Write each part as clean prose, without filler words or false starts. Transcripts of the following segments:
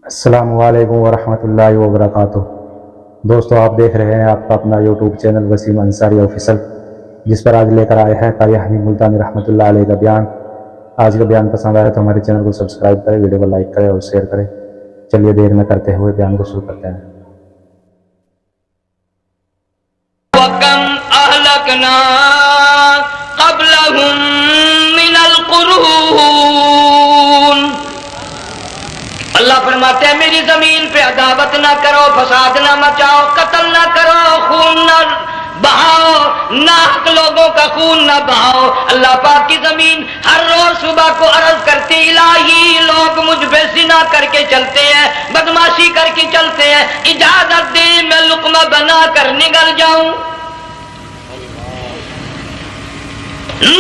السلام علیکم ورحمۃ اللہ وبرکاتہ۔ دوستو، آپ دیکھ رہے ہیں آپ کا اپنا YouTube channel Waseem Ansari official, جس پر آج لے کر آئے ہیں قاری حنیف ملتانی رحمۃ اللہ علیہ کا بیان۔ آج کا بیان پسند آیا تو ہمارے چینل کو سبسکرائب کریں، ویڈیو کو لائک کریں اور شیئر کریں۔ چلیے دیر نہ کرتے ہوئے بیان کو شروع کرتے ہیں۔ وَكَمْ أَهْلَكْنَا قَبْلَهُمْ مِنَ الْقُرُونِ۔ اللہ فرماتے ہیں میری زمین پہ عداوت نہ کرو، فساد نہ مچاؤ، قتل نہ کرو، خون نہ بہاؤ، ناحق لوگوں کا خون نہ بہاؤ۔ اللہ پاک کی زمین ہر روز صبح کو عرض کرتی الہی لوگ مجھ پہ زنا کر کے چلتے ہیں، بدماشی کر کے چلتے ہیں، اجازت دے میں لقمہ بنا کر نگل جاؤں۔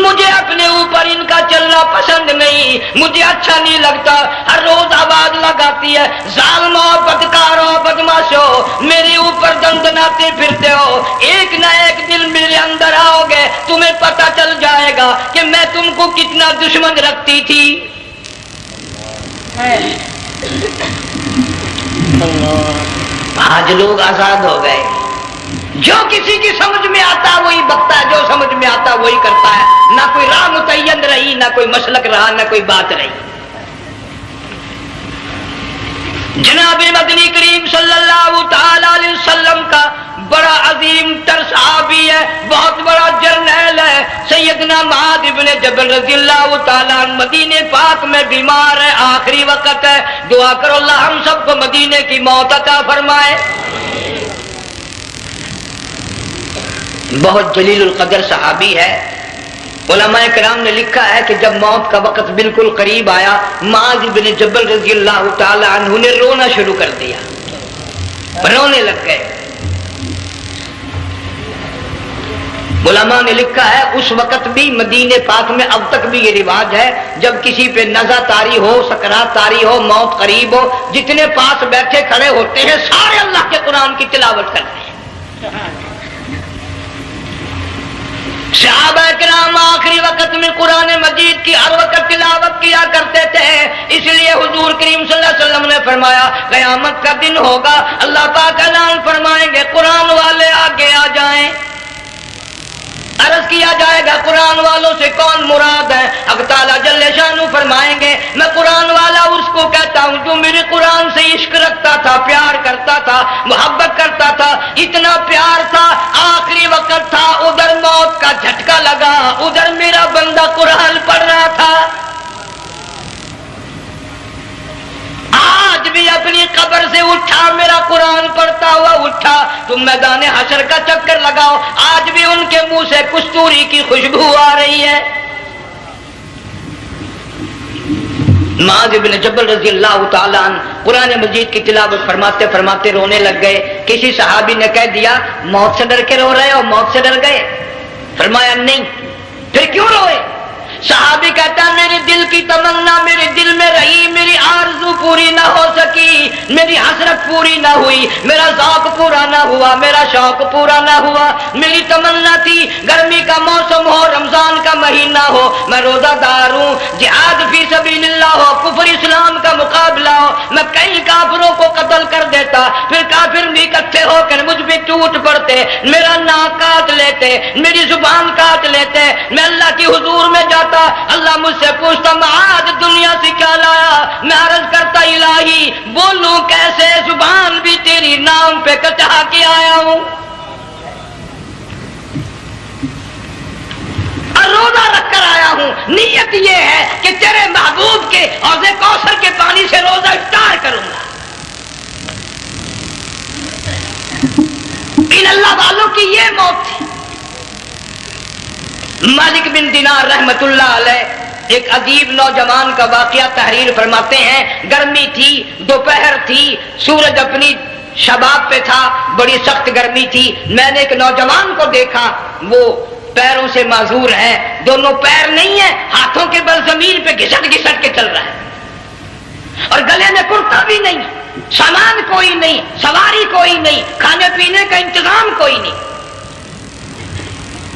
مجھے اپنے اوپر ان کا چلنا پسند نہیں، مجھے اچھا نہیں لگتا۔ ہر روز آواز لگاتی ہے ظالموں، بدکاروں، بدماشوں، میرے اوپر دندناتے پھرتے ہو، ایک نہ ایک دن میرے اندر آؤ گے، تمہیں پتہ چل جائے گا کہ میں تم کو کتنا دشمن رکھتی تھی۔ آج لوگ آزاد ہو گئے، جو کسی کی سمجھ میں آتا وہی بکتا ہے، جو سمجھ میں آتا وہی کرتا ہے، نہ کوئی راہ متعین رہی، نہ کوئی مسلک رہا، نہ کوئی بات رہی۔ جناب مدنی کریم صلی اللہ تعالی علیہ وسلم کا بڑا عظیم تر صحابی ہے، بہت بڑا جرنیل ہے، سیدنا معاذ ابن جبل رضی اللہ تعالیٰ عنہ مدینے پاک میں بیمار ہے، آخری وقت ہے، دعا کرو اللہ ہم سب کو مدینے کی موت عطا فرمائے۔ بہت جلیل القدر صحابی ہے۔ علماء کرام نے لکھا ہے کہ جب موت کا وقت بالکل قریب آیا، معاذ بن جبل رضی اللہ تعالی عنہ نے رونا شروع کر دیا، رونے لگ گئے۔ علماء نے لکھا ہے اس وقت بھی مدینے پاک میں اب تک بھی یہ رواج ہے، جب کسی پہ نزع طاری ہو، سکرات طاری ہو، موت قریب ہو، جتنے پاس بیٹھے کھڑے ہوتے ہیں سارے اللہ کے قرآن کی تلاوت کرتے ہیں۔ صحابہ کرام آخری وقت میں قرآن مجید کی ہر وقت تلاوت کیا کرتے تھے، اس لیے حضور کریم صلی اللہ علیہ وسلم نے فرمایا قیامت کا دن ہوگا، اللہ پاک اعلان فرمائیں گے قرآن والے آگے آ جائیں۔ عرض کیا جائے گا قرآن والوں سے کون مراد ہے؟ حق تعالیٰ جل شانہ فرمائیں گے میں قرآن والا اس کو کہتا ہوں جو میرے قرآن سے عشق رکھتا تھا، پیار کرتا تھا، محبت کرتا تھا، اتنا پیار تھا آخری وقت تھا، ادھر موت کا جھٹکا لگا، ادھر میرا بندہ قرآن پڑھ رہا تھا۔ آج بھی اپنی قبر سے اٹھا، میرا قرآن پڑھتا ہوا اٹھا، تم میدان حشر کا چکر لگاؤ، آج بھی ان کے منہ سے کستوری کی خوشبو آ رہی ہے۔ معاذ بن جبل رضی اللہ تعالیٰ عنہ قرآن مجید کی تلاوت فرماتے فرماتے رونے لگ گئے۔ کسی صحابی نے کہہ دیا موت سے ڈر کے رو رہے ہو، موت سے ڈر گئے؟ فرمایا نہیں۔ پھر کیوں روئے؟ صحابی کہتا ہے میرے دل کی تمنا میرے دل میں رہی، میری آرزو پوری نہ ہو سکی، میری حسرت پوری نہ ہوئی، میرا ذوق پورا نہ ہوا، میرا شوق پورا نہ ہوا۔ میری تمنا تھی گرمی کا موسم ہو، رمضان کا مہینہ ہو، میں روزہ دار ہوں، جہاد فی سبیل اللہ ہو، کفر اسلام کا مقابلہ ہو، میں کئی کافروں کو قتل کر دیتا، پھر کافر بھی اکٹھے ہو کر مجھ پہ ٹوٹ پڑتے، میرا ناک کاٹ لیتے، میری زبان کاٹ لیتے، میں اللہ کی حضور میں جاتا، اللہ مجھ سے پوچھتا معاذ دنیا سے کیا لایا؟ میں عرض کرتا الہی بولوں کیسے، زبان بھی تیری نام پہ کٹا کے آیا ہوں، اور روزہ رکھ کر آیا ہوں، نیت یہ ہے کہ تیرے محبوب کے حوض کوثر کے پانی سے روزہ افطار کروں گا۔ ان اللہ والوں کی یہ موت تھی۔ مالک بن دینار رحمت اللہ علیہ ایک عجیب نوجوان کا واقعہ تحریر فرماتے ہیں، گرمی تھی، دوپہر تھی، سورج اپنی شباب پہ تھا، بڑی سخت گرمی تھی، میں نے ایک نوجوان کو دیکھا، وہ پیروں سے معذور ہے، دونوں پیر نہیں ہیں، ہاتھوں کے بل زمین پہ گھسٹ گھسٹ کے چل رہا ہے، اور گلے میں کرتا بھی نہیں، سامان کوئی نہیں، سواری کوئی نہیں، کھانے پینے کا انتظام کوئی نہیں۔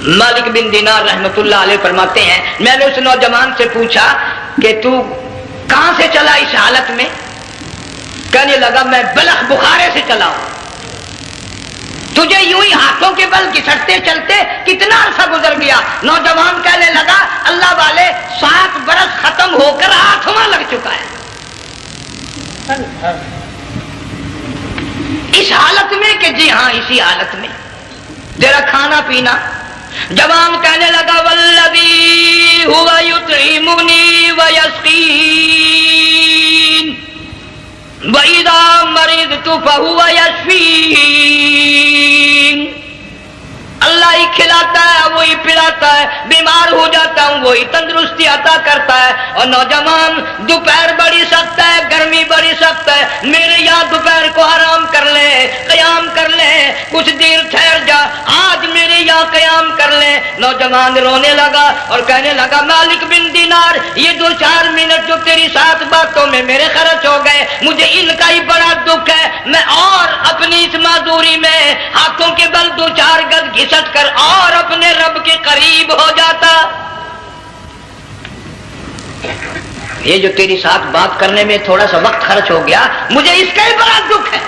مالک بن دینار رحمت اللہ علیہ فرماتے ہیں میں نے اس نوجوان سے پوچھا کہ تو کہاں سے چلا اس حالت میں؟ کہنے لگا میں بلخ بخارے سے چلا ہوں، تجھے یوں ہی ہاتھوں کے بل گھسٹتے چلتے کتنا عرصہ گزر گیا؟ نوجوان کہنے لگا اللہ والے 7 برس ختم ہو کر 8واں لگ چکا ہے۔ اس حالت میں کہ جی ہاں اسی حالت میں تیرا کھانا پینا۔ جوان کہنے لگا والذی ہوا یطعمنی ویسقین وَإِذَا مَرِضْتُ فَهُوَ يَشْفِينِ، اللہ ہی کھلاتا ہے وہی پلاتا ہے، بیمار ہو جاتا ہوں وہی تندرستی عطا کرتا ہے۔ اور نوجوان دوپہر بڑی سخت ہے، گرمی بڑی سخت ہے، میرے یہاں دوپہر کو آرام کر لے، قیام کر لے، کچھ دیر ٹھہر جا، آج میرے یہاں قیام کر لے۔ نوجوان رونے لگا اور کہنے لگا مالک بن دینار، یہ 2-4 منٹ جو تیری ساتھ باتوں میں میرے خرچ ہو گئے، مجھے ان کا ہی بڑا دکھ ہے، میں اور اپنی اس معذوری میں ہاتھوں کے بل 2-4 گز گھسٹ کر اور اپنے رب کے قریب ہو جاتا۔ یہ جو تیری ساتھ بات کرنے میں تھوڑا سا وقت خرچ ہو گیا، مجھے اس کا ہی بڑا دکھ ہے۔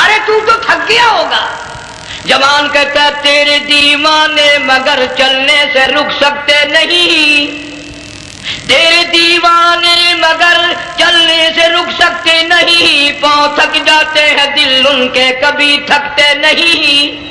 ارے تو تھک گیا ہوگا۔ جوان کہتا ہے تیرے دیوانے مگر چلنے سے رک سکتے نہیں، تیرے دیوانے مگر چلنے سے رک سکتے نہیں، پاؤں تھک جاتے ہیں دل ان کے کبھی تھکتے نہیں۔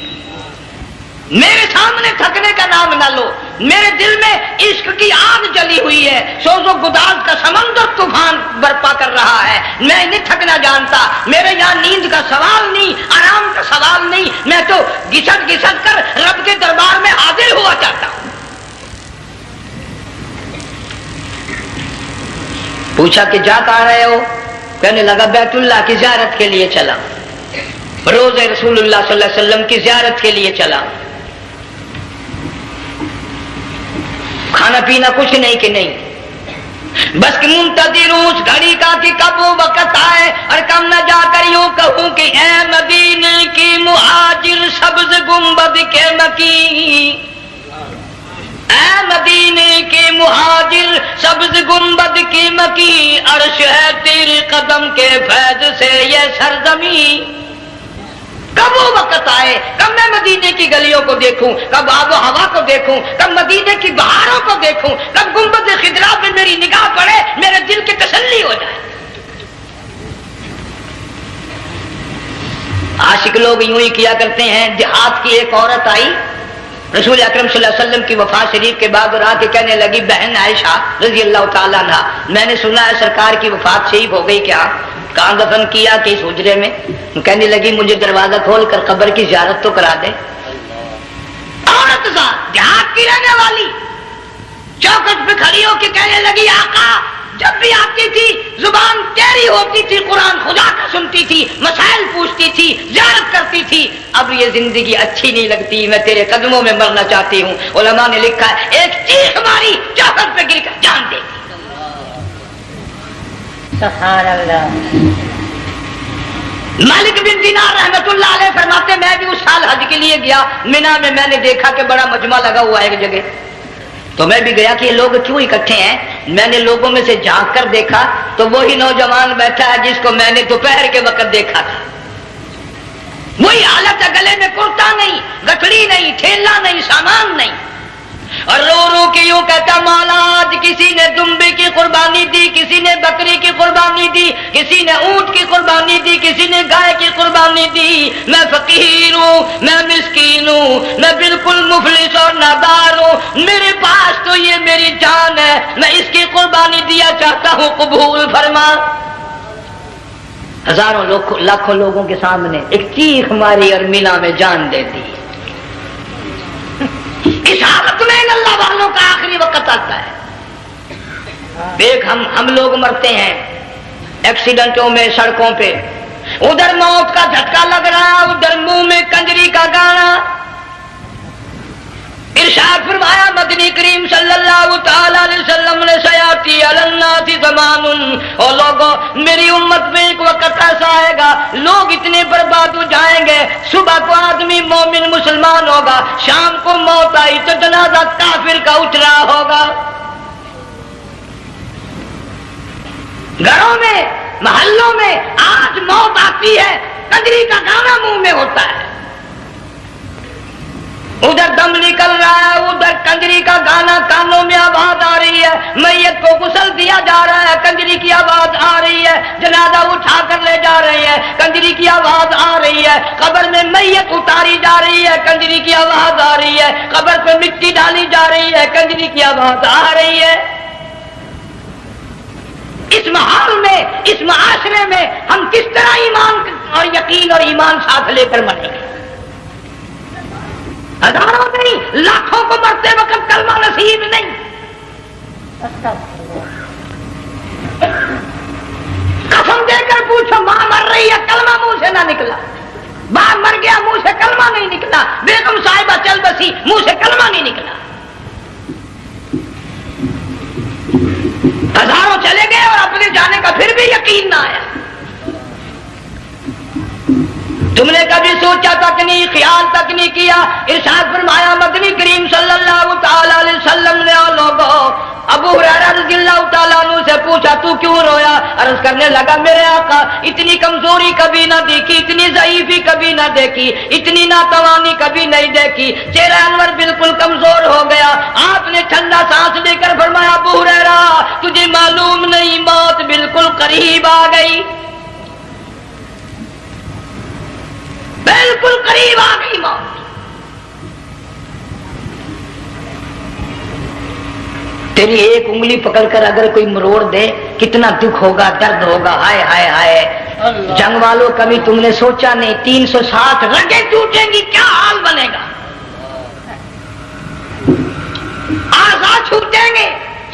میرے سامنے تھکنے کا نام نہ لو، میرے دل میں عشق کی آگ جلی ہوئی ہے، سوز و گداز کا سمندر طوفان برپا کر رہا ہے، میں نہیں تھکنا جانتا، میرے یہاں نیند کا سوال نہیں، آرام کا سوال نہیں، میں تو گھسٹ گھسٹ کر رب کے دربار میں حاضر ہوا چاہتا ہوں۔ پوچھا کہ جا کہاں رہے ہو؟ کہنے لگا بیت اللہ کی زیارت کے لیے چلا، روز رسول اللہ صلی اللہ علیہ وسلم کی زیارت کے لیے چلا۔ کھانا پینا کچھ نہیں کہ نہیں، بس کہ منتظر اس گھڑی کا کہ کب وہ وقت آئے اور کم نہ جا کر یوں کہوں کہ اے مدینے کی مہاجر سبز گنبد کے مکی، اے مدینے کے مہاجر سبز گنبد کی مکی، عرش ہے تیرے قدم کے فیض سے یہ سرزمین۔ کب وہ وقت آئے، کب میں مدینے کی گلیوں کو دیکھوں، کب آب و ہوا کو دیکھوں، کب مدینے کی بہاروں کو دیکھوں، کب گنبد خضرا پہ میری نگاہ پڑے، میرے دل کی تسلی ہو جائے۔ عاشق لوگ یوں ہی کیا کرتے ہیں۔ دیہات کی ایک عورت آئی رسول اکرم صلی اللہ علیہ وسلم کی وفات شریف کے بعد اور آ کے کہنے لگی بہن عائشہ رضی اللہ تعالیٰ عنہ، میں نے سنا ہے سرکار کی وفات شریف ہو گئی، کیا کہاں دفن کیا کہ اس حجرے میں؟ کہنے لگی مجھے دروازہ کھول کر قبر کی زیارت تو کرا دے۔ عورت دیہات کی رہنے والی چوکٹ پہ کھڑی ہو کے کہنے لگی آقا جب بھی آتی تھی زبان تیری ہوتی تھی، قرآن خدا کا سنتی تھی، مسائل پوچھتی تھی، زیارت کرتی تھی، اب یہ زندگی اچھی نہیں لگتی، میں تیرے قدموں میں مرنا چاہتی ہوں۔ علماء نے لکھا ہے ایک چیخ ماری چوکٹ پہ گر کر جان دے دی۔ سبحان اللہ۔ مالک بن دینار رحمت اللہ علیہ فرماتے میں بھی اس سال حج کے لیے گیا، مینا میں میں نے دیکھا کہ بڑا مجمع لگا ہوا ہے ایک جگہ، تو میں بھی گیا کہ یہ لوگ کیوں اکٹھے ہیں۔ میں نے لوگوں میں سے جھانک کر دیکھا تو وہی نوجوان بیٹھا ہے جس کو میں نے دوپہر کے وقت دیکھا تھا، وہی حالت ہے، گلے میں کرتا نہیں، گٹھڑی نہیں، ٹھیلا نہیں، سامان نہیں، اور رو رو کے یوں کہتا مولا آج کسی نے دمبے کی قربانی دی، کسی نے بکری کی قربانی دی، کسی نے اونٹ کی قربانی دی، کسی نے گائے کی قربانی دی، میں فقیر ہوں، میں مسکین ہوں، میں بالکل مفلس اور نادار ہوں، میرے پاس تو یہ میری جان ہے، میں اس کی قربانی دیا چاہتا ہوں، قبول فرما۔ ہزاروں لاکھوں لوگوں کے سامنے ایک چیخ ماری اور مینا میں جان دے دی۔ اس حالت میں ان اللہ والوں کا آخری وقت آتا ہے۔ دیکھ ہم لوگ مرتے ہیں ایکسیڈنٹوں میں، سڑکوں پہ، ادھر موت کا جھٹکا لگ رہا، ادھر منہ میں کنجری کا گانا۔ ارشاد فرمایا مدنی کریم صلی اللہ تعالی علیہ وسلم نے سیاتی علی الناس زمان، اور لوگوں میری امت میں ایک وقت ایسا آئے گا لوگ اتنے برباد ہو جائیں گے، صبح کو آدمی مومن مسلمان ہوگا، شام کو موت آئی تو جنازہ کافر کا اٹھ رہا ہوگا۔ گھروں میں محلوں میں آج موت آتی ہے، کنجری کا گانا منہ میں ہوتا ہے، ادھر دم نکل رہا ہے، ادھر کنجری کا گانا کانوں میں آواز آ رہی ہے، میت کو غسل دیا جا رہا ہے، کنجری کی آواز آ رہی ہے، جنازہ اٹھا کر لے جا رہے ہیں، کنجری کی آواز آ رہی ہے، قبر میں میت اتاری جا رہی ہے، کنجری کی آواز آ رہی ہے، قبر پہ مٹی ڈالی جا رہی ہے، کنجری کی آواز آ رہی ہے۔ اس ماحول میں، اس معاشرے میں ہم کس طرح ایمان اور یقین اور ایمان ساتھ لے کر مریں گے؟ ہزاروں نہیں، لاکھوں کو مرتے وقت کلمہ نصیب نہیں۔ قسم دے کر پوچھو، ماں مر رہی ہے، کلمہ منہ سے نہ نکلا، باپ مر گیا، منہ سے کلمہ نہیں نکلا، بیگم صاحبہ چل بسی، منہ سے کلمہ نہیں نکلا۔ ہزاروں چلے گئے اور اپنے جانے کا پھر بھی یقین نہ آیا۔ تم نے کبھی سوچا تک نہیں، خیال تک نہیں کیا؟ ارشاد فرمایا مدنی کریم صلی اللہ تعالی علیہ وسلم نے لوگوں ابو ہریرہ رضی اللہ تعالیٰ عنہ سے پوچھا تو کیوں رویا؟ عرض کرنے لگا میرے آقا اتنی کمزوری کبھی نہ دیکھی، اتنی ضعیفی کبھی نہ دیکھی، اتنی ناتوانی کبھی نہیں دیکھی، چہرہ انور بالکل کمزور ہو گیا۔ آپ نے ٹھنڈا سانس لے کر فرمایا ابو ہریرہ تجھے معلوم نہیں موت بالکل قریب آ گئی، بالکل قریب آ گئی موت۔ تیری ایک انگلی پکڑ کر اگر کوئی مروڑ دے کتنا دکھ ہوگا، درد ہوگا، ہائے ہائے ہائے۔ جنگ والوں کبھی تم نے سوچا نہیں 360 رگیں ٹوٹیں گی کیا حال بنے گا، اعضاء چھوٹیں گے،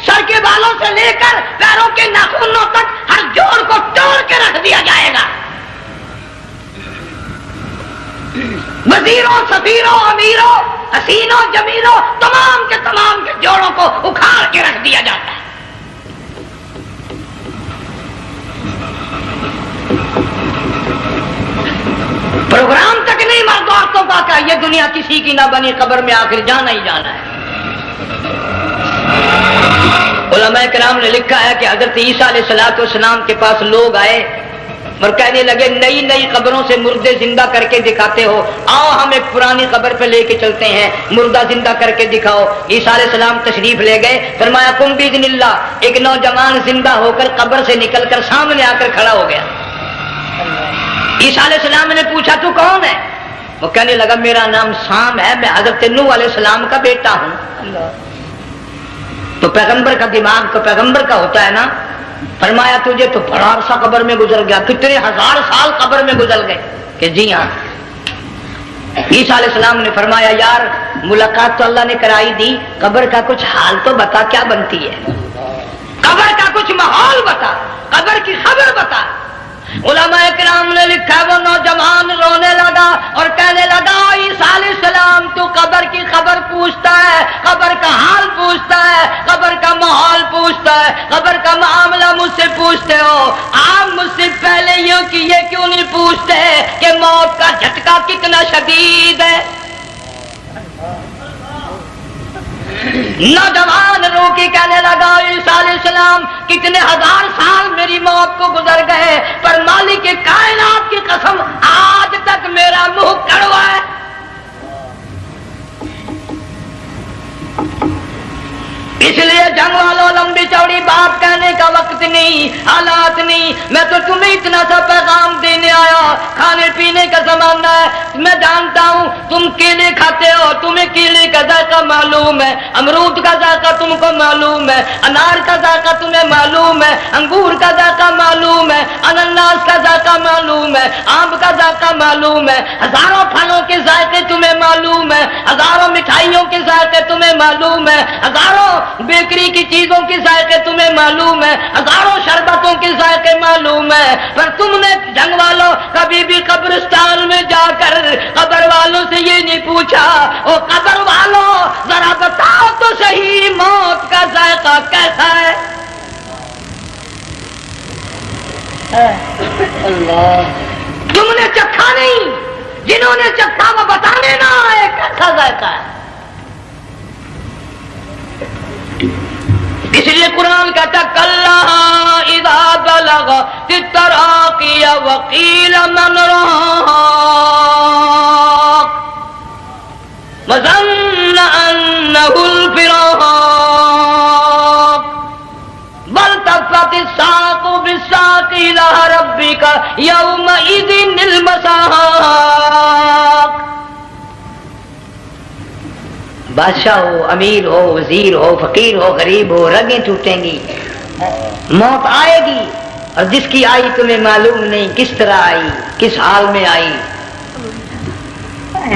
سر کے بالوں سے لے کر پیروں کے ناخنوں تک ہر جوڑ کو توڑ کے رکھ دیا جائے گا، وزیروں، سفیروں، امیروں، حسینوں، جمیلوں، تمام کے جوڑوں کو اکھاڑ کے رکھ دیا جاتا ہے۔ پروگرام تک نہیں مرد عورتوں کا کہ یہ دنیا کسی کی نہ بنی، قبر میں آخر جانا ہی جانا ہے۔ علماء کرام نے لکھا ہے کہ حضرت عیسیٰ علیہ السلام کے پاس لوگ آئے اور کہنے لگے نئی نئی قبروں سے مردے زندہ کر کے دکھاتے ہو، آؤ ہم ایک پرانی قبر پہ لے کے چلتے ہیں، مردہ زندہ کر کے دکھاؤ۔ عیسیٰ علیہ السلام تشریف لے گئے، فرمایا قم باذن اللہ، ایک نوجوان زندہ ہو کر قبر سے نکل کر سامنے آ کر کھڑا ہو گیا۔ عیسیٰ علیہ السلام نے پوچھا تو کون ہے؟ وہ کہنے لگا میرا نام سام ہے، میں حضرت نوح علیہ السلام کا بیٹا ہوں۔ تو پیغمبر کا دماغ تو پیغمبر کا ہوتا ہے نا۔ فرمایا تجھے تو بڑا عرصہ قبر میں گزر گیا، کتنے ہزار سال قبر میں گزر گئے؟ کہ جی ہاں۔ عیسیٰ علیہ السلام نے فرمایا یار ملاقات تو اللہ نے کرائی دی، قبر کا کچھ حال تو بتا کیا بنتی ہے، قبر کا کچھ ماحول بتا، قبر کی خبر بتا۔ علماء کرام نے لکھا وہ نوجوان رونے لگا اور کہنے لگا عیسیٰ علیہ السلام تو قبر کی خبر پوچھتا ہے، قبر کا حال پوچھتا ہے، قبر کا ماحول پوچھتا ہے، قبر کا معاملہ مجھ سے پوچھتے ہو، آپ مجھ سے پہلے یہ کیوں نہیں پوچھتے کہ موت کا جھٹکا کتنا شدید ہے؟ نوجوان رو کے کہنے لگا عیسیٰ علیہ السلام کتنے ہزار سال میری موت کو گزر گئے پر مالک کائنات کی قسم آج تک میرا منہ کڑوا ہے۔ اس لیے جنگ والوں لمبی چوڑی بات کہنے کا وقت نہیں، حالات نہیں، میں تو تمہیں اتنا سا پیغام دینے آیا، کھانے پینے کا زمانہ ہے، میں جانتا ہوں تم کیلے کھاتے ہو، تمہیں کیلے کا ذائقہ معلوم ہے، امرود کا ذائقہ تم کو معلوم ہے، انار کا ذائقہ تمہیں معلوم ہے، انگور کا ذائقہ معلوم ہے، انناس کا ذائقہ معلوم ہے، آم کا ذائقہ معلوم ہے، ہزاروں پھلوں کے ذائقے تمہیں معلوم ہے، ہزاروں مٹھائیوں کے ذائقے تمہیں معلوم ہے، ہزاروں بیکری کی چیزوں کے ذائقے تمہیں معلوم ہے، ہزاروں شربتوں کے ذائقے معلوم ہے، پر تم نے جنگ والوں کبھی بھی قبرستان میں جا کر قبر والوں سے یہ نہیں پوچھا او قبر والوں ذرا بتاؤ تو صحیح موت کا ذائقہ کیسا ہے؟ تم نے چکھا نہیں، جنہوں نے چکھا وہ بتانے نہ آئے کیسا ذائقہ ہے۔ اس لیے قرآن کہتا کلا اذا بلغت التراقی وقیل من راق وظن انه الفراق والتفت الساق بالساق الى ربك يومئذ المساق. بادشاہ ہو، امیر ہو، وزیر ہو، فقیر ہو، غریب ہو، رگیں ٹوٹیں گی، موت آئے گی، اور جس کی آئی تمہیں معلوم نہیں کس طرح آئی، کس حال میں آئی.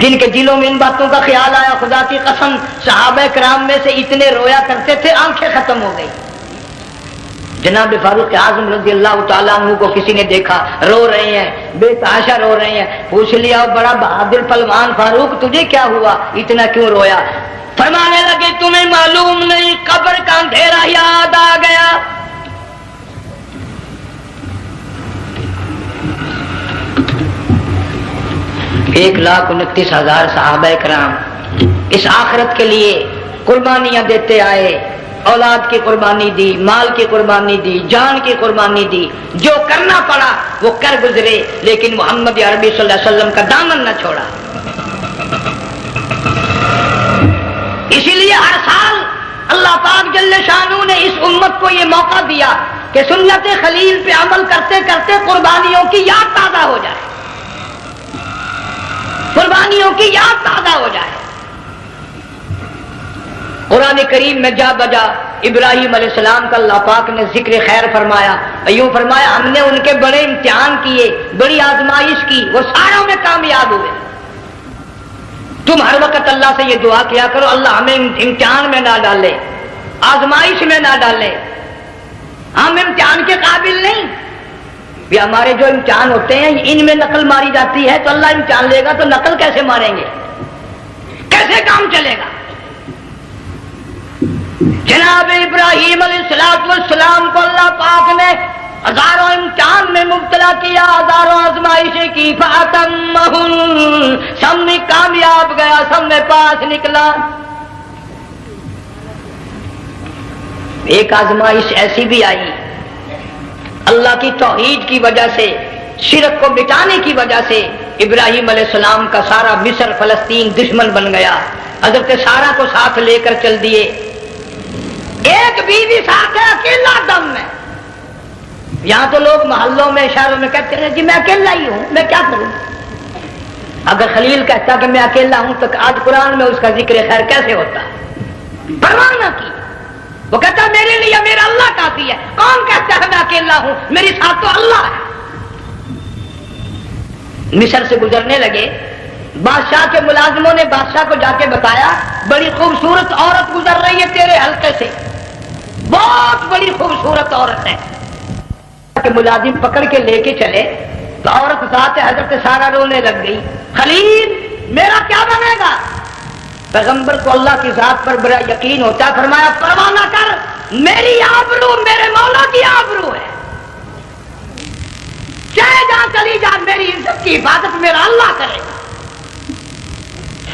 جن کے دلوں میں ان باتوں کا خیال آیا، خدا کی قسم صحابہ کرام میں سے اتنے رویا کرتے تھے آنکھیں ختم ہو گئی. جناب فاروق اعظم رضی اللہ تعالیٰ عنہ کو کسی نے دیکھا رو رہے ہیں، بے تحاشا رو رہے ہیں، پوچھ لیا بڑا بہادر پہلوان فاروق تجھے کیا ہوا، اتنا کیوں رویا؟ فرمانے لگے تمہیں معلوم نہیں قبر کا اندھیرا یاد آ گیا. 1,29,000 صحابہ کرام اس آخرت کے لیے قربانیاں دیتے آئے، اولاد کی قربانی دی، مال کی قربانی دی، جان کی قربانی دی، جو کرنا پڑا وہ کر گزرے، لیکن محمد عربی صلی اللہ علیہ وسلم کا دامن نہ چھوڑا. اسی لیے ہر سال اللہ پاک جل شانہ نے اس امت کو یہ موقع دیا کہ سنت خلیل پہ عمل کرتے کرتے قربانیوں کی یاد تازہ ہو جائے، قربانیوں کی یاد تازہ ہو جائے. قرآن کریم میں جا بجا ابراہیم علیہ السلام کا اللہ پاک نے ذکر خیر فرمایا، یوں فرمایا ہم نے ان کے بڑے امتحان کیے، بڑی آزمائش کی، وہ ساروں میں کامیاب ہوئے. تم ہر وقت اللہ سے یہ دعا کیا کرو اللہ ہمیں امتحان میں نہ ڈالے، آزمائش میں نہ ڈالے، ہم امتحان کے قابل نہیں. یہ ہمارے جو امتحان ہوتے ہیں ان میں نقل ماری جاتی ہے، تو اللہ امتحان لے گا تو نقل کیسے ماریں گے، کیسے کام چلے گا؟ جناب ابراہیم علیہ السلام کو اللہ پاک نے ہزاروں امتحان میں مبتلا کیا، ہزاروں آزمائشیں کی، فَأَتَمَّهُنْ سب میں کامیاب گیا، سب میں پاس نکلا. ایک آزمائش ایسی بھی آئی اللہ کی توحید کی وجہ سے، شرک کو مٹانے کی وجہ سے ابراہیم علیہ السلام کا سارا مصر فلسطین دشمن بن گیا. حضرت سارہ کو ساتھ لے کر چل دیے، ایک بیوی ساتھ ہے اکیلا دم میں. یہاں تو لوگ محلوں میں شہروں میں کہتے ہیں جی میں اکیلا ہی ہوں، میں کیا کروں. اگر خلیل کہتا کہ میں اکیلا ہوں تو آج قرآن میں اس کا ذکر خیر کیسے ہوتا؟ پرواہ نہ کی، وہ کہتا میرے لیے میرا اللہ کافی ہے. کون کہتا ہے میں اکیلا ہوں، میری ساتھ تو اللہ ہے. مصر سے گزرنے لگے، بادشاہ کے ملازموں نے بادشاہ کو جا کے بتایا بڑی خوبصورت عورت گزر رہی ہے تیرے حلقے سے، بہت بڑی خوبصورت عورت ہے. کہ ملازم پکڑ کے لے کے چلے تو عورت ذات حضرت سارہ رونے لگ گئی. خلیل میرا کیا بنے گا؟ پیغمبر کو اللہ کی ذات پر بڑا یقین ہوتا ہے، فرمایا پرواہ نہ کر، میری آبرو میرے مولا کی آبرو ہے، چاہے جہاں چلی جا میری عزت کی حفاظت میرا اللہ کرے گا.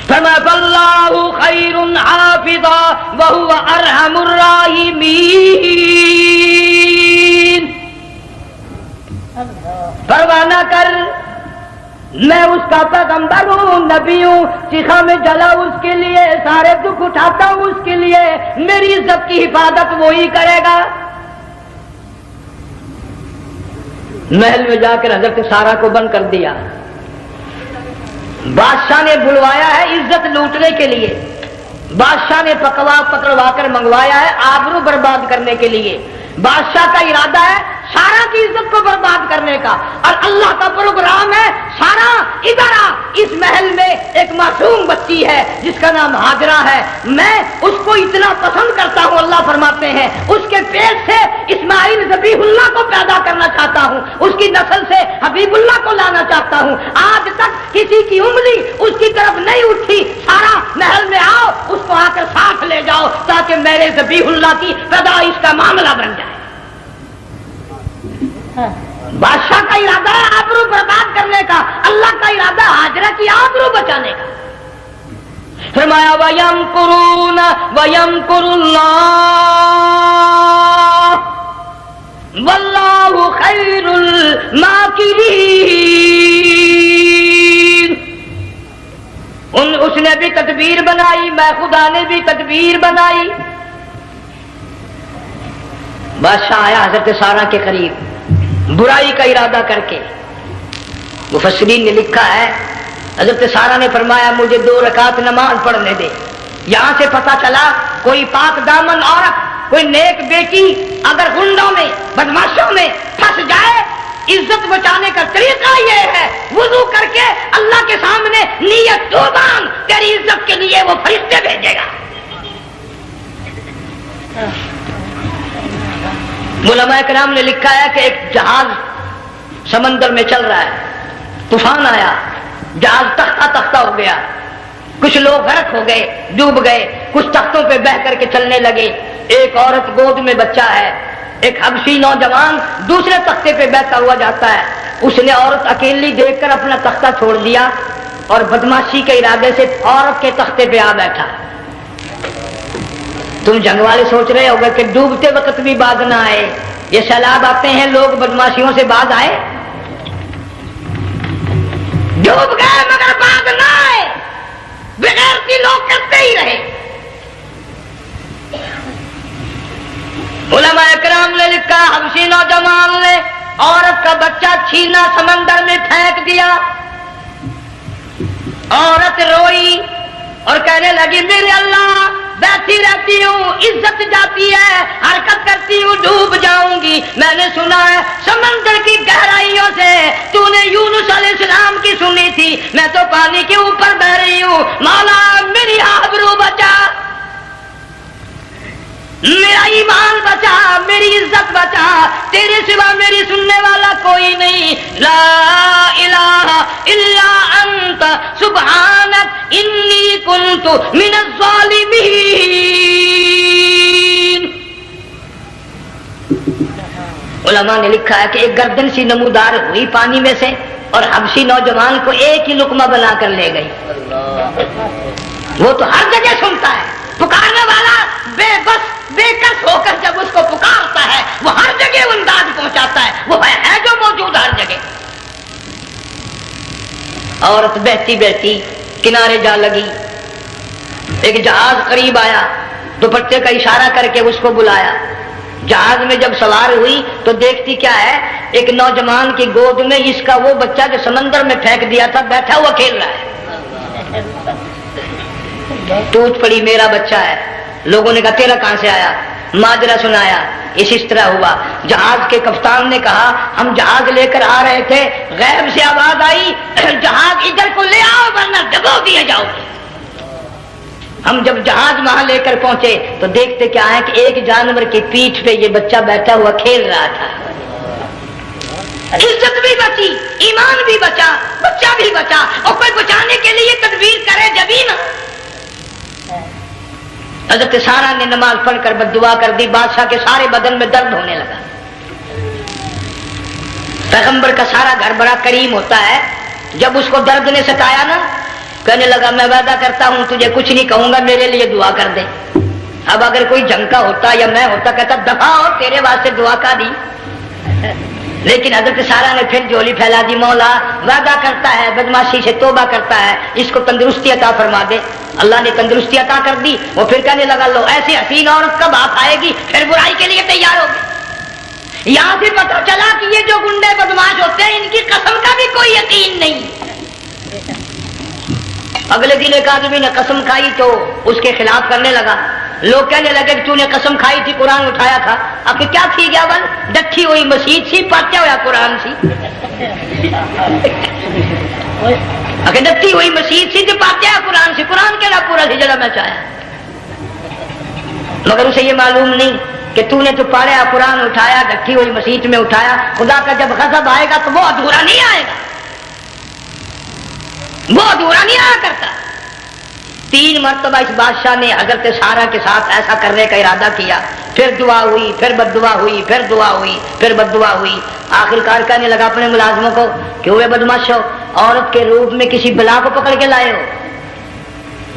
فرمایا فاللہ خیر حافظا وہو ارحم الراحمین. پرواہ نہ کر، میں اس کا پیغمبر ہوں، نبی ہوں، چیخا میں جلا اس کے لیے، سارے دکھ اٹھاتا ہوں اس کے لیے، میری عزت کی حفاظت وہی کرے گا. محل میں جا کر حضرت سارہ کو بند کر دیا. بادشاہ نے بلوایا ہے عزت لوٹنے کے لیے، بادشاہ نے پکڑوا کر منگوایا ہے آبرو برباد کرنے کے لیے. بادشاہ کا ارادہ ہے سارا کی عزت کو برباد کرنے کا، اور اللہ کا پروگرام ہے سارا ادھر آ، اس محل میں ایک معصوم بچی ہے جس کا نام ہاجرہ ہے، میں اس کو اتنا پسند کرتا ہوں، اللہ فرماتے ہیں اس کے پیٹ سے اسماعیل ذبیح اللہ کو پیدا کرنا چاہتا ہوں، اس کی نسل سے حبیب اللہ کو لانا چاہتا ہوں. آج تک کسی کی انگلی اس کی طرف نہیں اٹھی. سارا محل میں آؤ، اس کو آ کر ساتھ لے جاؤ تاکہ میرے ذبیح اللہ کی پیدائش کا معاملہ بن جائے. بادشاہ کا ارادہ ہے آبرو برباد کرنے کا، اللہ کا ارادہ ہاجرہ کی آبرو بچانے کا. فرمایا وَيَمْكُرُونَ وَيَمْكُرُ اللَّهُ وَاللَّهُ خَيْرُ الْمَاكِرِينَ۔ اس نے بھی تدبیر بنائی، میں خدا نے بھی تدبیر بنائی۔ بادشاہ آیا حضرت سارہ کے قریب برائی کا ارادہ کر کے۔ مفسرین نے لکھا ہے حضرت سارہ نے فرمایا مجھے 2 رکعت نماز پڑھنے دے۔ یہاں سے پتہ چلا کوئی پاک دامن عورت، کوئی نیک بیٹی اگر غنڈوں میں بدماشوں میں پھنس جائے، عزت بچانے کا طریقہ یہ ہے وضو کر کے اللہ کے سامنے نیت تو باندھ، تیری عزت کے لیے وہ فرشتے بھیجے گا۔ علماء کرام نے لکھا ہے کہ ایک جہاز سمندر میں چل رہا ہے، طوفان آیا، جہاز تختہ تختہ ہو گیا، کچھ لوگ غرق ہو گئے، ڈوب گئے، کچھ تختوں پہ بہ کر کے چلنے لگے۔ ایک عورت گود میں بچہ ہے، ایک حبشی نوجوان دوسرے تختے پہ بہتا ہوا جاتا ہے۔ اس نے عورت اکیلی دیکھ کر اپنا تختہ چھوڑ دیا اور بدماشی کے ارادے سے عورت کے تختے پہ آ بیٹھا۔ تم جنگ والے سوچ رہے ہوگے کہ ڈوبتے وقت بھی باز نہ آئے، یہ سیلاب آتے ہیں لوگ بدماشیوں سے باز آئے؟ ڈوب گئے مگر باز نہ آئے، بغیرتی لوگ کرتے ہی رہے۔ علماء کرام نے لکھا حبشی نوجوان نے عورت کا بچہ چھینا سمندر میں پھینک دیا۔ عورت روئی اور کہنے لگی میرے اللہ بیٹھی رہتی ہوں، عزت جاتی ہے، حرکت کرتی ہوں، ڈوب جاؤں گی۔ میں نے سنا ہے سمندر کی گہرائیوں سے تو نے یونس علیہ السلام کی سنی تھی، میں تو پانی کے اوپر بہ رہی ہوں، مولا میری آبرو بچا، میرا ایمان بچا، میری عزت بچا، تیرے سوا میری سننے والا کوئی نہیں، لا الہ الا انت سبحانک انی کنت من الظالمین۔ علماء نے لکھا ہے کہ ایک گردن سی نمودار ہوئی پانی میں سے اور حبشی نوجوان کو ایک ہی لقمہ بنا کر لے گئی۔ وہ تو ہر جگہ سنتا ہے، پکارنے والا بے بس بے کس ہو کر جب اس کو پکارتا ہے وہ ہر جگہ امداد پہنچاتا ہے، وہ ہے جو موجود ہر جگہ۔ عورت بہتی بہتی کنارے جا لگی، ایک جہاز قریب آیا، دوپٹے کا اشارہ کر کے اس کو بلایا۔ جہاز میں جب سوار ہوئی تو دیکھتی کیا ہے، ایک نوجوان کی گود میں اس کا وہ بچہ جو سمندر میں پھینک دیا تھا بیٹھا ہوا کھیل رہا ہے۔ ٹوٹ پڑی میرا بچہ ہے۔ لوگوں نے کہا تیرا کہاں سے آیا؟ ماجرا سنایا، اس طرح ہوا۔ جہاز کے کپتان نے کہا ہم جہاز لے کر آ رہے تھے، غیب سے آواز آئی جہاز ادھر کو لے آؤ ورنہ ڈبو دیے جاؤ گے۔ ہم جب جہاز وہاں لے کر پہنچے تو دیکھتے کیا ہے کہ ایک جانور کی پیٹھ پہ یہ بچہ بیٹھا ہوا کھیل رہا تھا۔ عزت بھی بچی، ایمان بھی بچا، بچہ بھی بچا، اور کوئی بچانے کے لیے تدبیر کرے جبھی نا۔ حضرت سارہ نے نماز پڑھ کر بد دعا کر دی، بادشاہ کے سارے بدن میں درد ہونے لگا۔ پیغمبر کا سارا گھر بڑا کریم ہوتا ہے، جب اس کو درد نے ستایا نا کہنے لگا میں وعدہ کرتا ہوں تجھے کچھ نہیں کہوں گا، میرے لیے دعا کر دے۔ اب اگر کوئی جنگ کا ہوتا یا میں ہوتا کہتا دفعہ ہو تیرے واسطے دعا کا دی، لیکن حضرت سارہ نے پھر جولی پھیلا دی، مولا وعدہ کرتا ہے بدماشی سے توبہ کرتا ہے، اس کو تندرستی عطا فرما دے۔ اللہ نے تندرستی عطا کر دی۔ وہ پھر کہنے لگا لو ایسی حسین عورت کب آپ آئے گی، پھر برائی کے لیے تیار ہوگی۔ یہاں سے پتہ چلا کہ یہ جو گنڈے بدماش ہوتے ہیں ان کی قسم کا بھی کوئی یقین نہیں۔ اگلے دن ایک آدمی نے قسم کھائی تو اس کے خلاف کرنے لگا۔ لوگ کہنے لگے کہ تو نے قسم کھائی تھی، قرآن اٹھایا تھا، آخر کیا تھی گیا بل ڈٹھی ہوئی مسجد سی، پڑھتے ہوا قرآن سی، آخر ڈٹھی ہوئی مسجد سی تو پڑھتے ہوا قرآن سی، قرآن کے نا پورا سی جڑا میں چاہیا، مگر اسے یہ معلوم نہیں کہ تو نے تو پڑھا قرآن اٹھایا، ڈٹھی ہوئی مسجد میں اٹھایا، خدا کا جب غضب آئے گا تو وہ ادھورا نہیں آئے گا، وہ ادھورا نہیں آیا کرتا۔ 3 مرتبہ اس بادشاہ نے حضرت سارہ کے ساتھ ایسا کرنے کا ارادہ کیا، پھر دعا ہوئی، پھر بد دعا ہوئی، پھر دعا ہوئی، پھر بد دعا ہوئی۔ آخر کار کہنے لگا اپنے ملازموں کو کہ ہوئے بدماش ہو، عورت کے روپ میں کسی بلا کو پکڑ کے لائے ہو،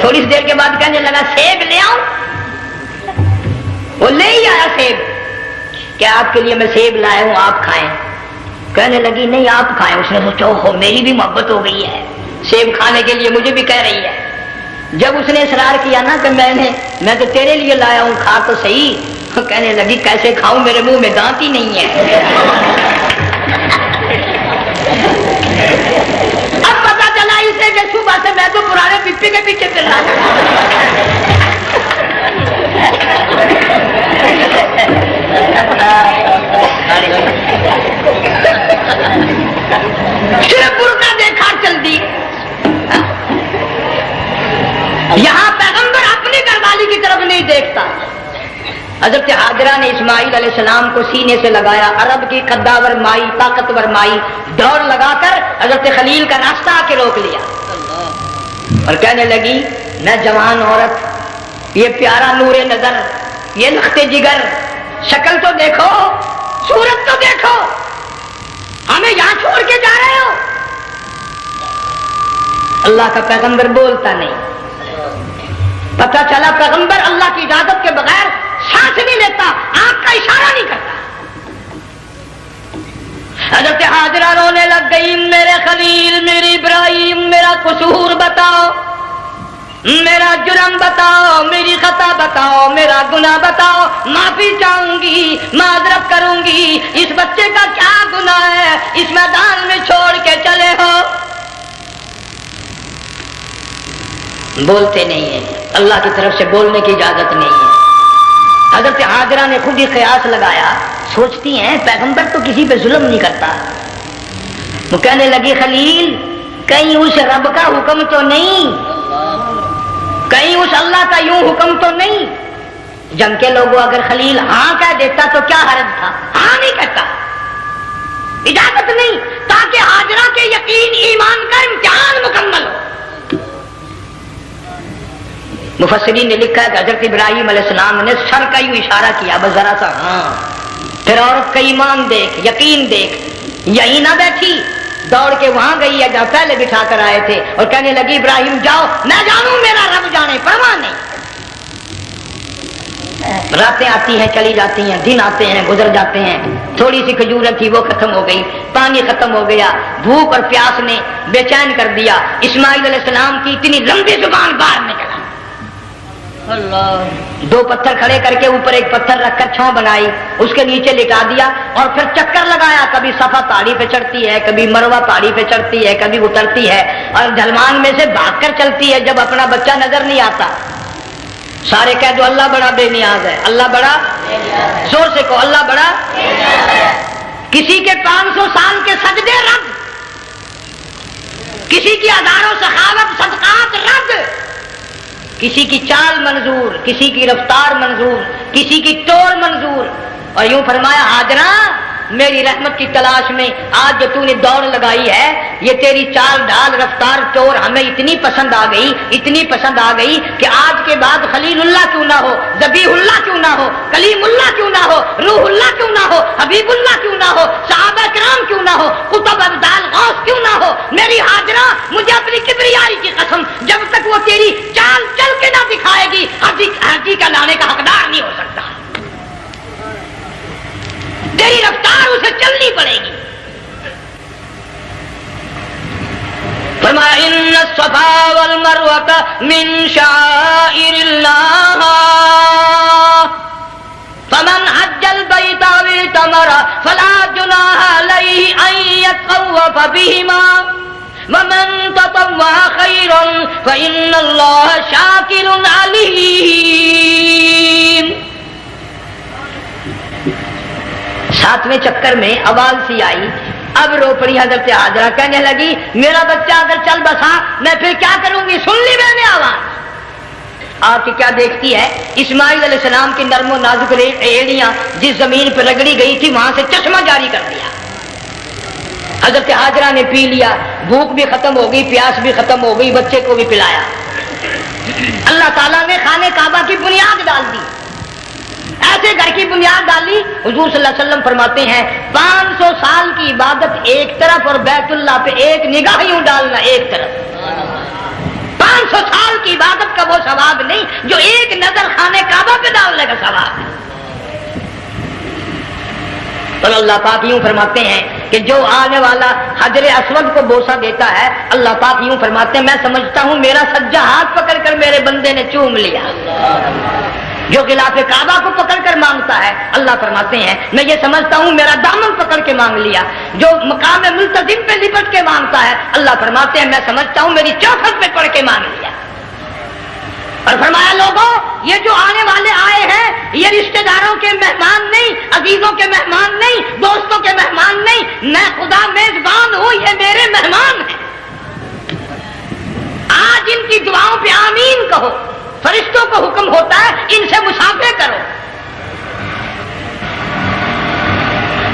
تھوڑی سی دیر کے بعد کہنے لگا سیب لے آؤں؟ وہ لے ہی آیا سیب. کیا آپ کے لیے میں سیب لایا ہوں آپ کھائیں؟ کہنے لگی نہیں آپ کھائیں. اس نے سوچا ہو میری بھی محبت ہو گئی ہے, سیب کھانے کے لیے مجھے بھی کہہ رہی ہے. جب اس نے اصرار کیا نا کہ میں تو تیرے لیے لایا ہوں کھا تو صحیح, کہنے لگی کیسے کھاؤں میرے منہ میں دانت ہی نہیں ہے. اب پتا چلا اسے کہ صبح سے میں تو پرانے پپی کے پیچھے پھر رہا. صرف برقع دیکھا چل دی. یہاں پیغمبر اپنی گھر والی کی طرف نہیں دیکھتا. حضرت حاجرہ نے اسماعیل علیہ السلام کو سینے سے لگایا. عرب کی قداور مائی, طاقتور مائی, دوڑ لگا کر حضرت خلیل کا راستہ آ کے روک لیا اور کہنے لگی میں جوان عورت, یہ پیارا نور نظر, یہ لخت جگر, شکل تو دیکھو, صورت تو دیکھو, ہمیں یہاں چھوڑ کے جا رہے ہو. اللہ کا پیغمبر بولتا نہیں. پتہ چلا پیغمبر اللہ کی اجازت کے بغیر سانس نہیں لیتا, آنکھ کا اشارہ نہیں کرتا. حضرت حاجرہ رونے لگ گئی, میرے خلیل, میری ابراہیم, میرا قصور بتاؤ, میرا جرم بتاؤ, میری خطا بتاؤ, میرا گناہ بتاؤ, معافی چاہوں گی, معذرت کروں گی. اس بچے کا کیا گناہ ہے اس میدان میں چھوڑ کے چلے ہو؟ بولتے نہیں ہیں, اللہ کی طرف سے بولنے کی اجازت نہیں ہے. حضرت حاجرہ نے خود ہی قیاس لگایا, سوچتی ہیں پیغمبر تو کسی پہ ظلم نہیں کرتا. وہ کہنے لگی خلیل کہیں اس رب کا حکم تو نہیں, کہیں اس اللہ کا یوں حکم تو نہیں. جنگ کے لوگوں اگر خلیل ہاں کہہ دیتا تو کیا حرج تھا, ہاں نہیں کہتا, اجازت نہیں, تاکہ حاجرہ کے یقین ایمان کا امتحان مکمل ہو. مفسرین نے لکھا ہے کہ حضرت ابراہیم علیہ السلام نے سر کا یوں اشارہ کیا, بس ذرا سا ہاں. پھر عورت کا ایمان دیکھ, یقین دیکھ, یہی نہ بیٹھی, دوڑ کے وہاں گئی ہے جہاں پہلے بٹھا کر آئے تھے اور کہنے لگی ابراہیم جاؤ, میں جانوں میرا رب جانے, پرواہ نہیں. راتیں آتی ہیں چلی جاتی ہیں, دن آتے ہیں گزر جاتے ہیں. تھوڑی سی کھجوریں تھی وہ ختم ہو گئی, پانی ختم ہو گیا, بھوک اور پیاس نے بے چین کر دیا. اسماعیل علیہ السلام کی اتنی لمبی زبان باہر نکلا. اللہ, دو پتھر کھڑے کر کے اوپر ایک پتھر رکھ کر چھاؤں بنائی, اس کے نیچے لٹا دیا اور پھر چکر لگایا. کبھی صفا پہاڑی پہ چڑھتی ہے, کبھی مروہ پہاڑی پہ چڑھتی ہے, کبھی اترتی ہے اور ڈھلوان میں سے بھاگ کر چلتی ہے. جب اپنا بچہ نظر نہیں آتا سارے کہہ دو اللہ بڑا بے نیاز ہے, اللہ بڑا, زور سے کہو اللہ بڑا. کسی کے 500 سال کے سجدے رد, کسی کی ہزاروں سخاوت صدقات رد, کسی کی چال منظور, کسی کی رفتار منظور, کسی کی توڑ منظور. اور یوں فرمایا حاجرہ میری رحمت کی تلاش میں آج جو تو نے دوڑ لگائی ہے, یہ تیری چال ڈھال رفتار توڑ ہمیں اتنی پسند آ گئی, اتنی پسند آ گئی کہ آج کے بعد خلیل اللہ کیوں نہ ہو, ذبیح اللہ کیوں نہ ہو, کلیم اللہ کیوں نہ ہو, روح اللہ کیوں نہ ہو, حبیب اللہ کیوں نہ ہو, صحابہ کرام کیوں نہ ہو, قطب ابدال غوث کیوں نہ ہو. میری حاجرہ مجھے اپنی کبریائی کی قسم جب تک وہ تیری چال چل کے نہ دکھائے گی حاجی کا لانے کا حقدار نہیں ہو سکتا. تیری رفتار اسے چلنی پڑے گی. فرمایا ان الصفا والمروہ من شعائر اللہ فمن حج البیت او اعتمر فلا جناح علیہ ان یطوف بہما ومن تطوع خیرا فإن اللہ شاکر علیم. 7ویں چکر میں آواز سی آئی, اب رو پڑی حضرت حاجرہ, کہنے لگی میرا بچہ اگر چل بسا میں پھر کیا کروں گی. سن لی میں نے آواز. آپ کی کیا دیکھتی ہے, اسماعیل علیہ السلام کی نرم و نازک ایڑیاں جس زمین پہ رگڑی گئی تھی وہاں سے چشمہ جاری کر دیا. حضرت حاجرہ نے پی لیا, بھوک بھی ختم ہو گئی, پیاس بھی ختم ہو گئی, بچے کو بھی پلایا. اللہ تعالیٰ نے خانے کعبہ کی بنیاد ڈال دی, ایسے گھر کی بنیاد ڈالی. حضور صلی اللہ علیہ وسلم فرماتے ہیں 500 سال کی عبادت ایک طرف اور بیت اللہ پہ ایک نگاہ یوں ڈالنا ایک طرف. 500 سال کی عبادت کا وہ ثواب نہیں جو ایک نظر خانے کعبہ پہ ڈالنے کا ثواب ہے۔ اور اللہ پاک یوں فرماتے ہیں کہ جو آنے والا حجر اسود کو بوسہ دیتا ہے، اللہ پاک یوں فرماتے ہیں میں سمجھتا ہوں میرا سجا ہاتھ پکڑ کر میرے بندے نے چوم لیا۔ جو غلاف کعبہ کو پکڑ کر مانگتا ہے، اللہ فرماتے ہیں میں یہ سمجھتا ہوں میرا دامن پکڑ کے مانگ لیا۔ جو مقام ملتزم پہ لپٹ کے مانگتا ہے، اللہ فرماتے ہیں میں سمجھتا ہوں میری چوکھٹ پہ پڑھ کے مانگ لیا۔ اور فرمایا لوگوں یہ جو آنے والے آئے ہیں یہ رشتہ داروں کے مہمان نہیں، عزیزوں کے مہمان نہیں، دوستوں کے مہمان نہیں، میں خدا میزبان ہوں، یہ میرے مہمان ہیں۔ آج ان کی دعاؤں پہ آمین کہو، فرشتوں کو حکم ہوتا ہے ان سے مسافے کرو،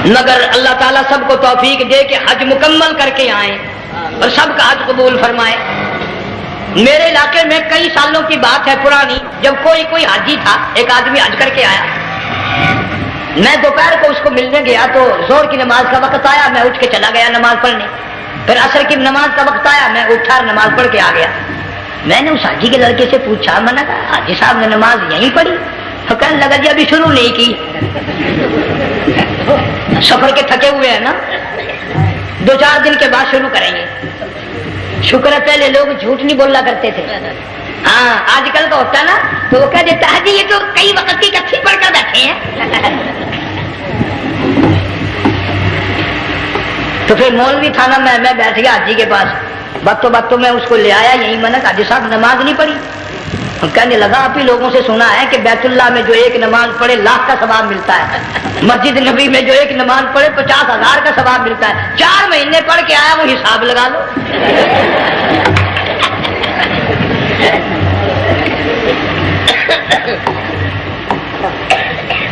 مگر اللہ تعالیٰ سب کو توفیق دے کہ حج مکمل کر کے آئیں اور سب کا حج قبول فرمائے۔ میرے علاقے میں کئی سالوں کی بات ہے پرانی، جب کوئی حاجی تھا، ایک آدمی حج کر کے آیا، میں دوپہر کو اس کو ملنے گیا تو زور کی نماز کا وقت آیا، میں اٹھ کے چلا گیا نماز پڑھنے۔ پھر عصر کی نماز کا وقت آیا، میں اٹھا اور نماز پڑھ کے آ گیا۔ میں نے اس حاجی کے لڑکے سے پوچھا، میں نے کہا حاجی صاحب نے نماز یہیں پڑھی؟ تو کہنے لگا جی ابھی شروع نہیں کی، سفر کے تھکے ہوئے ہیں نا، 2-4 دن کے بعد شروع کریں گے۔ شکر ہے پہلے لوگ جھوٹ نہیں بولا کرتے تھے، ہاں آج کل کا ہوتا ہے نا تو وہ کہہ دیتا ہے جی یہ تو کئی وقت کی کچھی پڑھ کر بیٹھے ہیں۔ تو پھر مولوی تھا نا، میں بیٹھ گیا حاجی کے پاس، باتوں میں اس کو لے آیا، یہی میں نے کہا حاجی صاحب نماز نہیں پڑھی؟ کہنے لگا آپ ہی لوگوں سے سنا ہے کہ بیت اللہ میں جو ایک نماز پڑھے 1,00,000 کا ثواب ملتا ہے، مسجد نبی میں جو ایک نماز پڑھے 50,000 کا ثواب ملتا ہے، 4 مہینے پڑھ کے آیا، وہ حساب لگا لو۔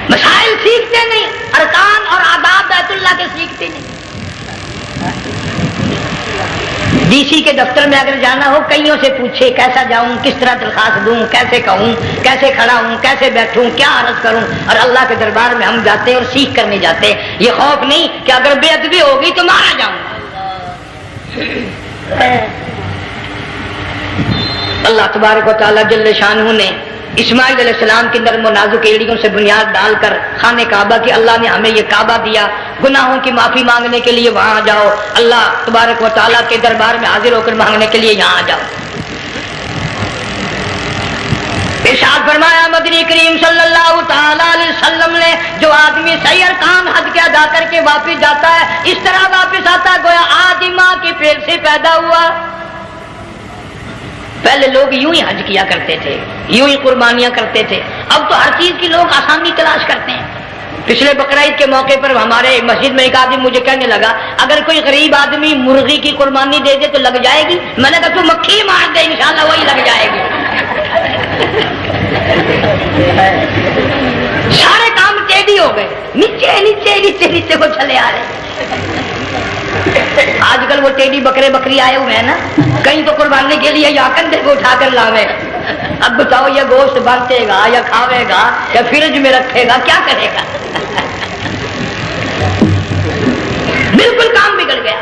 مسائل سیکھتے نہیں، ارکان اور آداب بیت اللہ کے سیکھتے نہیں۔ ڈی سی کے دفتر میں اگر جانا ہو کئیوں سے پوچھے کیسا جاؤں، کس طرح درخواست دوں، کیسے کہوں، کیسے کھڑا ہوں، کیسے بیٹھوں، کیا عرض کروں، اور اللہ کے دربار میں ہم جاتے ہیں اور سیکھ کرنے جاتے ہیں، یہ خوف نہیں کہ اگر بے ادبی ہوگی تو مارا جاؤں گا۔ اللہ تبارک و تعالیٰ جل شانہ نے اسماعیل علیہ السلام کی نرم و نازک ایڑیوں سے بنیاد ڈال کر خانہ کعبہ کی، اللہ نے ہمیں یہ کعبہ دیا، گناہوں کی معافی مانگنے کے لیے وہاں جاؤ، اللہ تبارک و تعالیٰ کے دربار میں حاضر ہو کر مانگنے کے لیے یہاں جاؤ۔ ارشاد فرمایا مدنی کریم صلی اللہ تعالی علیہ وسلم نے جو آدمی صحیح ارکان حج کے ادا کر کے واپس جاتا ہے اس طرح واپس آتا ہے گویا آدمی ماں کی پیٹ سے پیدا ہوا۔ پہلے لوگ یوں ہی حج کیا کرتے تھے، یوں ہی قربانیاں کرتے تھے، اب تو ہر چیز کی لوگ آسانی تلاش کرتے ہیں۔ پچھلے بقرعید کے موقع پر ہمارے مسجد میں ایک آدمی مجھے کہنے لگا اگر کوئی غریب آدمی مرغی کی قربانی دے دے تو لگ جائے گی؟ میں نے کہا تو مکھی مار دے انشاءاللہ وہی لگ جائے گی۔ سارے کام ٹیڑھی ہو گئے، نیچے نیچے نیچے نیچے کو چلے آ رہے۔ آج کل وہ ٹیڑھی بکرے بکری آئے ہوئے ہیں نا، کہیں تو قربانی کے لیے یا کندھے کو اٹھا کر لاوے۔ اب بتاؤ یہ گوشت بنتے گا یا کھاوے گا یا فریج میں رکھے گا، کیا کرے گا؟ بالکل کام بگڑ گیا۔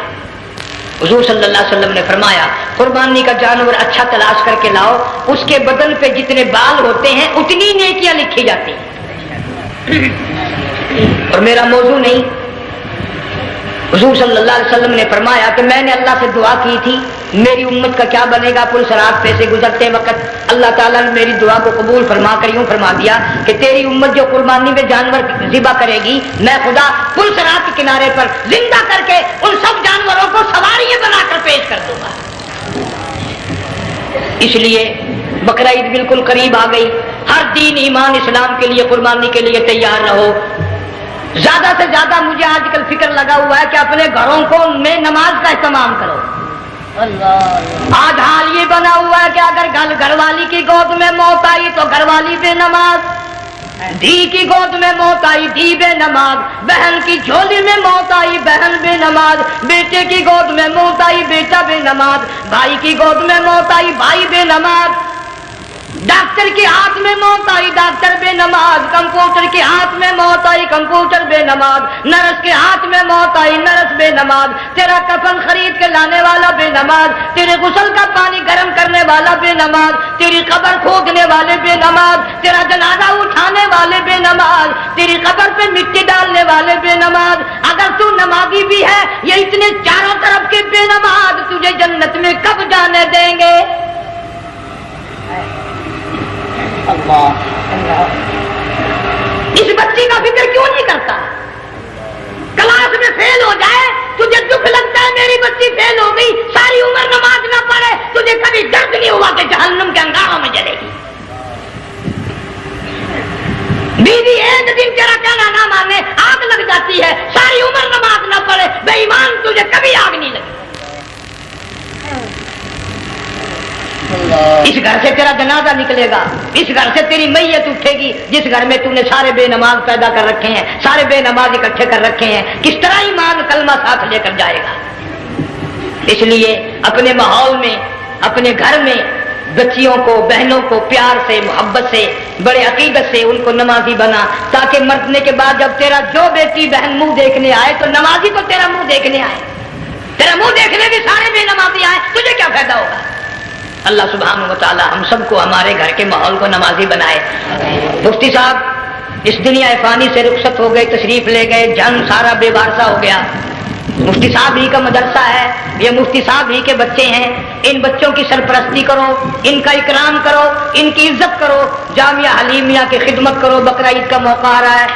حضور صلی اللہ علیہ وسلم نے فرمایا قربانی کا جانور اچھا تلاش کر کے لاؤ، اس کے بدن پہ جتنے بال ہوتے ہیں اتنی نیکیاں لکھی جاتی ہیں۔ اور میرا موضوع نہیں، حضور صلی اللہ علیہ وسلم نے فرمایا کہ میں نے اللہ سے دعا کی تھی میری امت کا کیا بنے گا، پل صراط پہ سے گزرتے وقت اللہ تعالیٰ نے میری دعا کو قبول فرما کر یوں فرما دیا کہ تیری امت جو قربانی میں جانور ذبح کرے گی میں خدا پل صراط کے کنارے پر زندہ کر کے ان سب جانوروں کو سواریاں بنا کر پیش کر دوں گا۔ اس لیے بقرعید بالکل قریب آ گئی، ہر دین ایمان اسلام کے لیے قربانی کے لیے تیار رہو۔ زیادہ سے زیادہ مجھے آج کل فکر لگا ہوا ہے کہ اپنے گھروں کو میں نماز کا اہتمام کرو۔ آج حال یہ بنا ہوا ہے کہ اگر گھر والی کی گود میں موت آئی تو گھر والی بے نماز، دھی کی گود میں موت آئی دھی بے نماز، بہن کی جھولی میں موت آئی بہن بے نماز، بیٹے کی گود میں موت آئی بیٹا بے نماز، بھائی کی گود میں موت آئی بھائی بے نماز، ڈاکٹر کے ہاتھ میں موت آئی ڈاکٹر بے نماز، کمپیوٹر کے ہاتھ میں موت آئی کمپیوٹر بے نماز، نرس کے ہاتھ میں موت آئی نرس بے نماز، تیرا کفن خرید کے لانے والا بے نماز، تیرے غسل کا پانی گرم کرنے کرنے والا بے نماز، تیری قبر کھودنے والے بے نماز، تیرا جنازہ اٹھانے والے بے نماز، تیری قبر پہ مٹی ڈالنے والے بے نماز، اگر تو نمازی بھی ہے یہ اتنے چاروں طرف کے بے نماز تجھے جنت میں کب جانے دیں گے؟ اس بچی کا فکر کیوں نہیں کرتا؟ کلاس میں فیل ہو جائے تجھے دکھ لگتا ہے میری بچی فیل ہو گئی، ساری عمر نماز نہ پڑھے تجھے کبھی درد نہیں ہوا کہ جہنم کے انگاروں میں جلے گی؟ بیوی ایک دن تیرا کہنا نہ مانے آگ لگ جاتی ہے، ساری عمر نماز نہ پڑھے بے ایمان تجھے کبھی آگ نہیں لگی۔ اس گھر سے تیرا جنازہ نکلے گا، اس گھر سے تیری میت اٹھے گی جس گھر میں تو نے سارے بے نماز پیدا کر رکھے ہیں، سارے بے نماز اکٹھے کر رکھے ہیں، کس طرح ایمان کلمہ ساتھ لے کر جائے گا؟ اس لیے اپنے ماحول میں، اپنے گھر میں بچیوں کو، بہنوں کو پیار سے، محبت سے، بڑے عقیدت سے ان کو نمازی بنا، تاکہ مرنے کے بعد جب تیرا جو بیٹی بہن منہ دیکھنے آئے تو نمازی تو تیرا منہ دیکھنے آئے، تیرا منہ دیکھنے بھی سارے بے نمازی آئے، تجھے کیا فائدہ ہوگا؟ اللہ سبحانہ و تعالی ہم سب کو ہمارے گھر کے ماحول کو نمازی بنائے۔ مفتی صاحب اس دنیا فانی سے رخصت ہو گئے، تشریف لے گئے، جنگ سارا بے وارثہ ہو گیا۔ مفتی صاحب ہی کا مدرسہ ہے، یہ مفتی صاحب ہی کے بچے ہیں، ان بچوں کی سرپرستی کرو، ان کا اکرام کرو، ان کی عزت کرو، جامعہ حلیمیہ کی خدمت کرو۔ بقرہ عید کا موقع آ رہا ہے،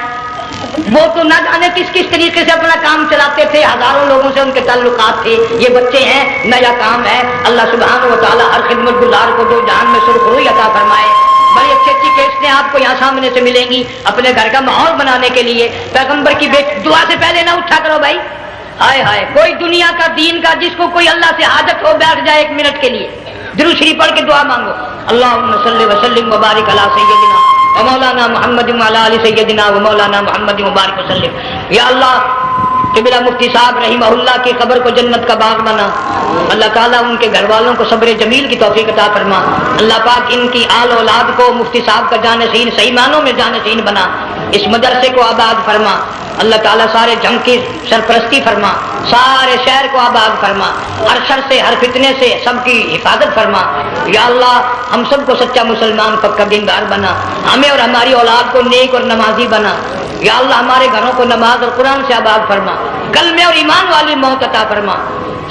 وہ تو نہ جانے کس طریقے سے اپنا کام چلاتے تھے، ہزاروں لوگوں سے ان کے تعلقات تھے، یہ بچے ہیں، نیا کام ہے۔ اللہ سبحانہ و تعالی ہر خدمت گزار کو دو جہان میں سرخروئی عطا فرمائے۔ بڑی اچھی اچھی کیسٹیں آپ کو یہاں سامنے سے ملیں گی اپنے گھر کا ماحول بنانے کے لیے۔ پیغمبر کی دعا سے پہلے نہ اٹھا کرو بھائی، ہائے ہائے، کوئی دنیا کا دین کا جس کو کوئی اللہ سے حاجت ہو بیٹھ جائے ایک منٹ کے لیے، درود شریف پڑھ کے دعا مانگو، اللہم صلی وسلم وبارک علی سیدنا و مولانا محمد وعلی آل سیدنا و مولانا محمد مبارک وسلم۔ یا اللہ قبلہ مفتی صاحب رحمہ اللہ کی قبر کو جنت کا باغ بنا، اللہ تعالیٰ ان کے گھر والوں کو صبر جمیل کی توفیق عطا فرما، اللہ پاک ان کی آل اولاد کو مفتی صاحب کا جانشین صحیح معنوں میں جانشین بنا، اس مدرسے کو آباد فرما، اللہ تعالیٰ سارے جنگ کی سرپرستی فرما، سارے شہر کو آباد فرما، ہر شر سے ہر فتنے سے سب کی حفاظت فرما۔ یا اللہ ہم سب کو سچا مسلمان پکا دیندار بنا، ہمیں اور ہماری اولاد کو نیک اور نمازی بنا۔ یا اللہ ہمارے گھروں کو نماز اور قرآن سے آباد فرما، کلمے اور ایمان والی موت عطا فرما۔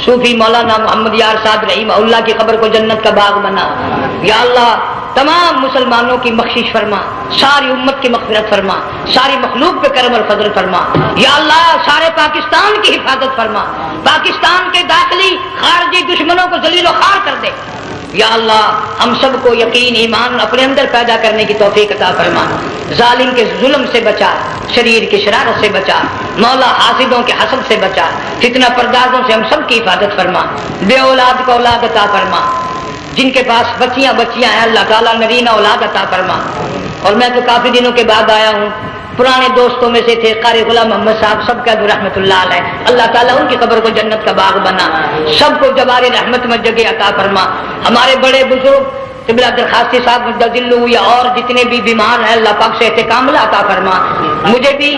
صوفی مولانا محمد یار صاحب رحمہ اللہ کی قبر کو جنت کا باغ بنا۔ یا اللہ تمام مسلمانوں کی بخشش فرما، ساری امت کی مغفرت فرما، ساری مخلوق پہ کرم اور فضل فرما۔ یا اللہ سارے پاکستان کی حفاظت فرما، پاکستان کے داخلی خارجی دشمنوں کو ذلیل و خوار کر دے۔ یا اللہ ہم سب کو یقین ایمان اپنے اندر پیدا کرنے کی توفیق عطا فرما، ظالم کے ظلم سے بچا، شریر کی شرارت سے بچا، مولا حاسدوں کے حسد سے بچا، فتنہ پردازوں سے ہم سب کی حفاظت فرما، بے اولاد کو اولاد عطا فرما، جن کے پاس بچیاں ہیں اللہ تعالیٰ نرینہ اولاد عطا فرما۔ اور میں تو کافی دنوں کے بعد آیا ہوں، پرانے دوستوں میں سے تھے قاری غلام محمد صاحب، سب کا رحمت اللہ علیہ، اللہ تعالیٰ ان کی قبر کو جنت کا باغ بنا، سب کو جوار رحمت میں جگہ عطا فرما۔ ہمارے بڑے بزرگ قبلہ درخواستی صاحب مجدل یا اور جتنے بھی بیمار ہیں اللہ پاک سے کاملہ عطا فرما، مجھے بھی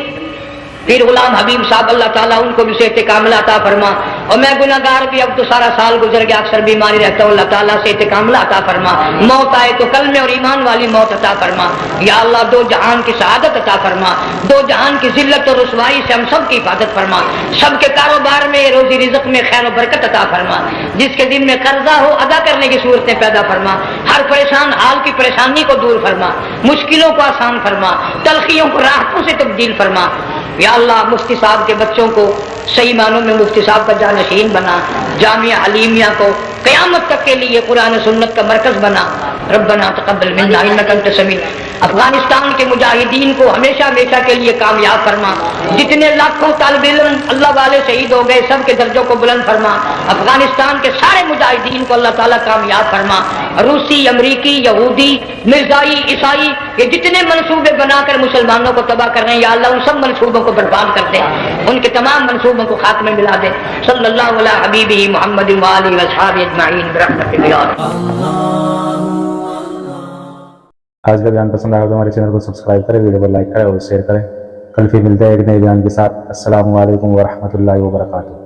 پیر غلام حبیب صاحب اللہ تعالیٰ ان کو بھی صحت کاملہ عطا فرما، اور میں گناہگار بھی اب تو سارا سال گزر گیا، اکثر بیماری رہتا ہوں، اللہ تعالیٰ صحت کاملہ عطا فرما، موت آئے تو کلمے اور ایمان والی موت عطا فرما۔ یا اللہ دو جہان کی سعادت عطا فرما، دو جہان کی ذلت اور رسوائی سے ہم سب کی حفاظت فرما، سب کے کاروبار میں روزی رزق میں خیر و برکت عطا فرما، جس کے دل میں قرضہ ہو ادا کرنے کی صورتیں پیدا فرما، ہر پریشان حال کی پریشانی کو دور فرما، مشکلوں کو آسان فرما، تلخیوں کو راحتوں سے تبدیل فرما۔ یا اللہ مفتی صاحب کے بچوں کو صحیح معنوں میں مفتی صاحب کا جانشین بنا، جامعہ حلیمیہ کو قیامت تک کے لیے قرآن و سنت کا مرکز بنا۔ ربنا تقبل منا انک انت السمیع۔ افغانستان کے مجاہدین کو ہمیشہ ہمیشہ کے لیے کامیاب فرما، جتنے لاکھوں طالب علم اللہ والے شہید ہو گئے سب کے درجوں کو بلند فرما، افغانستان کے سارے مجاہدین کو اللہ تعالیٰ کامیاب فرما، روسی، امریکی، یہودی، مرزائی، عیسائی یہ جتنے منصوبے بنا کر مسلمانوں کو تباہ کر رہے ہیں یا اللہ ان سب منصوبوں کو برباد کر دے، ان کے تمام منصوبوں کو خاتمے میں ملا دے۔ صلی اللہ علیہ حبیبہ محمد وآلہ وصحبہ اجمعین برحمتک یا آج کا بیان پسند آیا تو ہمارے چینل کو سبسکرائب کریں، ویڈیو کو لائک کریں اور شیئر کریں۔ کل پھر ملتے ہیں ایک نئے بیان کے ساتھ۔ السلام علیکم ورحمۃ اللہ وبرکاتہ۔